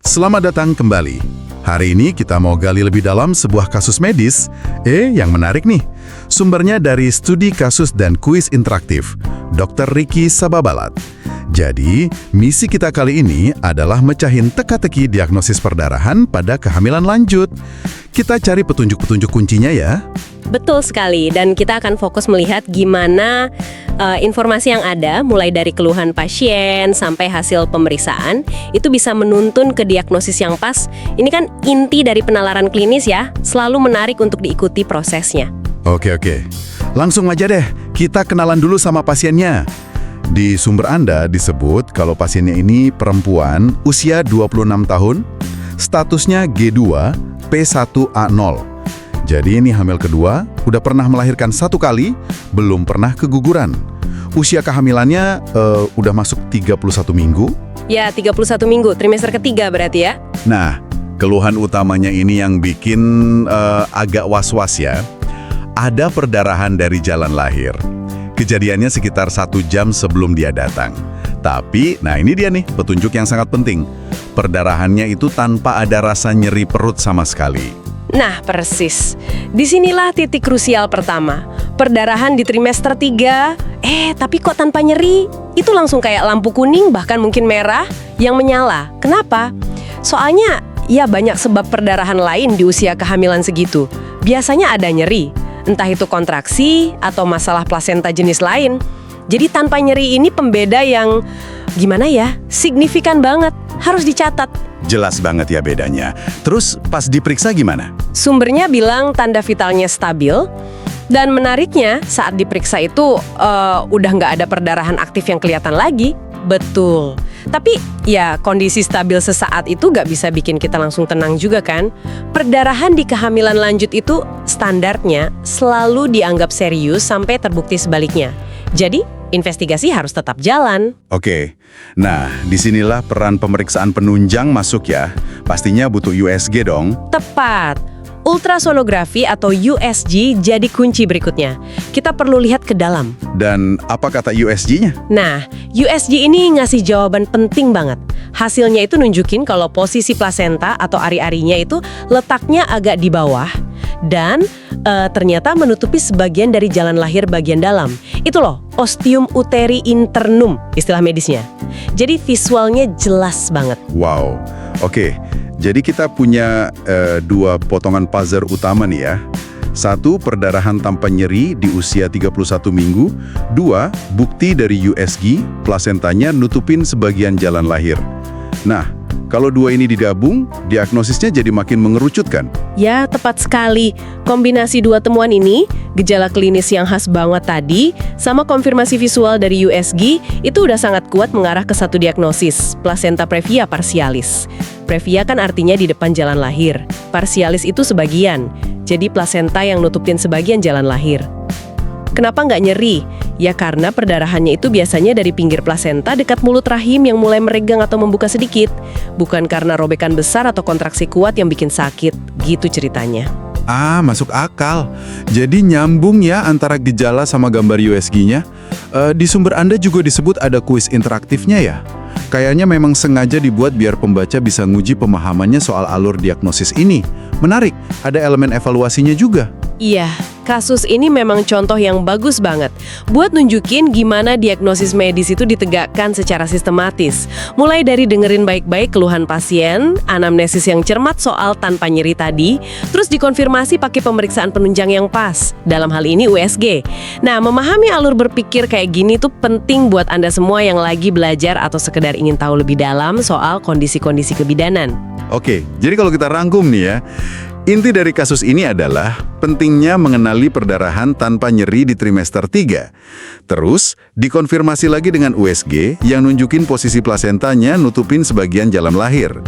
Selamat datang kembali. Hari ini kita mau gali lebih dalam sebuah kasus medis. Yang menarik nih. Sumbernya dari studi kasus dan kuis interaktif, Dr. Ricky Sababalat. Jadi, misi kita kali ini adalah mecahin teka-teki diagnosis perdarahan pada kehamilan lanjut. Kita cari petunjuk-petunjuk kuncinya ya. Betul sekali, dan kita akan fokus melihat gimana informasi yang ada, mulai dari keluhan pasien sampai hasil pemeriksaan, itu bisa menuntun ke diagnosis yang pas. Ini kan inti dari penalaran klinis ya, selalu menarik untuk diikuti prosesnya. Oke. Langsung aja deh, kita kenalan dulu sama pasiennya. Di sumber Anda disebut kalau pasiennya ini perempuan, usia 26 tahun, statusnya G2, P1A0. Jadi ini hamil kedua, udah pernah melahirkan 1 kali, belum pernah keguguran. Usia kehamilannya udah masuk 31 minggu. Ya, 31 minggu, trimester ketiga berarti ya. Nah, keluhan utamanya ini yang bikin agak was-was ya. Ada perdarahan dari jalan lahir. Kejadiannya sekitar 1 jam sebelum dia datang. Tapi, nah ini dia nih, petunjuk yang sangat penting. Perdarahannya itu tanpa ada rasa nyeri perut sama sekali. Nah, persis. Disinilah titik krusial pertama. Perdarahan di trimester 3, tapi kok tanpa nyeri? Itu langsung kayak lampu kuning, bahkan mungkin merah, yang menyala. Kenapa? Soalnya, ya banyak sebab perdarahan lain di usia kehamilan segitu. Biasanya ada nyeri, entah itu kontraksi atau masalah plasenta jenis lain. Jadi tanpa nyeri ini pembeda yang, gimana ya, signifikan banget, harus dicatat. Jelas banget ya bedanya. Terus pas diperiksa gimana? Sumbernya bilang tanda vitalnya stabil, dan menariknya saat diperiksa itu udah nggak ada perdarahan aktif yang kelihatan lagi. Betul. Tapi ya kondisi stabil sesaat itu nggak bisa bikin kita langsung tenang juga kan. Perdarahan di kehamilan lanjut itu standarnya selalu dianggap serius sampai terbukti sebaliknya. Jadi investigasi harus tetap jalan. Oke, nah disinilah peran pemeriksaan penunjang masuk ya. Pastinya butuh USG dong. Tepat. Ultrasonografi atau USG jadi kunci berikutnya. Kita perlu lihat ke dalam. Dan apa kata USG-nya? Nah, USG ini ngasih jawaban penting banget. Hasilnya itu nunjukin kalau posisi plasenta atau ari-arinya itu letaknya agak di bawah. Dan ternyata menutupi sebagian dari jalan lahir bagian dalam. Itu loh, ostium uteri internum, istilah medisnya. Jadi visualnya jelas banget. Wow, oke. Jadi kita punya 2 potongan puzzle utama nih ya. 1, perdarahan tanpa nyeri di usia 31 minggu. 2, bukti dari USG, plasentanya nutupin sebagian jalan lahir. Nah, kalau 2 ini digabung, diagnosisnya jadi makin mengerucutkan. Ya, tepat sekali. Kombinasi 2 temuan ini, gejala klinis yang khas banget tadi, sama konfirmasi visual dari USG, itu udah sangat kuat mengarah ke satu diagnosis, plasenta previa parsialis. Previa kan artinya di depan jalan lahir. Parsialis itu sebagian, jadi plasenta yang nutupin sebagian jalan lahir. Kenapa nggak nyeri? Ya karena perdarahannya itu biasanya dari pinggir plasenta dekat mulut rahim yang mulai meregang atau membuka sedikit. Bukan karena robekan besar atau kontraksi kuat yang bikin sakit. Gitu ceritanya. Masuk akal. Jadi nyambung ya antara gejala sama gambar USG-nya. Di sumber Anda juga disebut ada kuis interaktifnya ya? Kayaknya memang sengaja dibuat biar pembaca bisa nguji pemahamannya soal alur diagnosis ini. Menarik, ada elemen evaluasinya juga. Iya, kasus ini memang contoh yang bagus banget buat nunjukin gimana diagnosis medis itu ditegakkan secara sistematis. Mulai dari dengerin baik-baik keluhan pasien, anamnesis yang cermat soal tanpa nyeri tadi, terus dikonfirmasi pakai pemeriksaan penunjang yang pas, dalam hal ini USG. Nah, memahami alur berpikir kayak gini tuh penting buat Anda semua yang lagi belajar atau sekedar ingin tahu lebih dalam soal kondisi-kondisi kebidanan. Oke, jadi kalau kita rangkum nih ya, inti dari kasus ini adalah pentingnya mengenali perdarahan tanpa nyeri di trimester 3. Terus, dikonfirmasi lagi dengan USG yang nunjukin posisi plasentanya nutupin sebagian jalan lahir.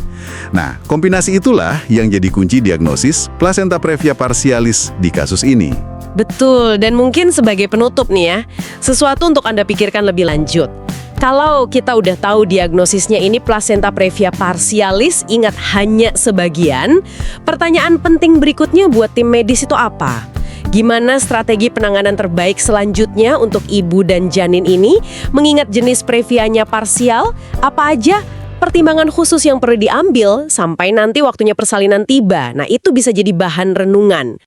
Nah, kombinasi itulah yang jadi kunci diagnosis plasenta previa parsialis di kasus ini. Betul, dan mungkin sebagai penutup nih ya, sesuatu untuk Anda pikirkan lebih lanjut. Kalau kita udah tahu diagnosisnya ini plasenta previa parsialis, ingat hanya sebagian, pertanyaan penting berikutnya buat tim medis itu apa? Gimana strategi penanganan terbaik selanjutnya untuk ibu dan janin ini? Mengingat jenis previanya parsial, apa aja pertimbangan khusus yang perlu diambil sampai nanti waktunya persalinan tiba. Nah, itu bisa jadi bahan renungan.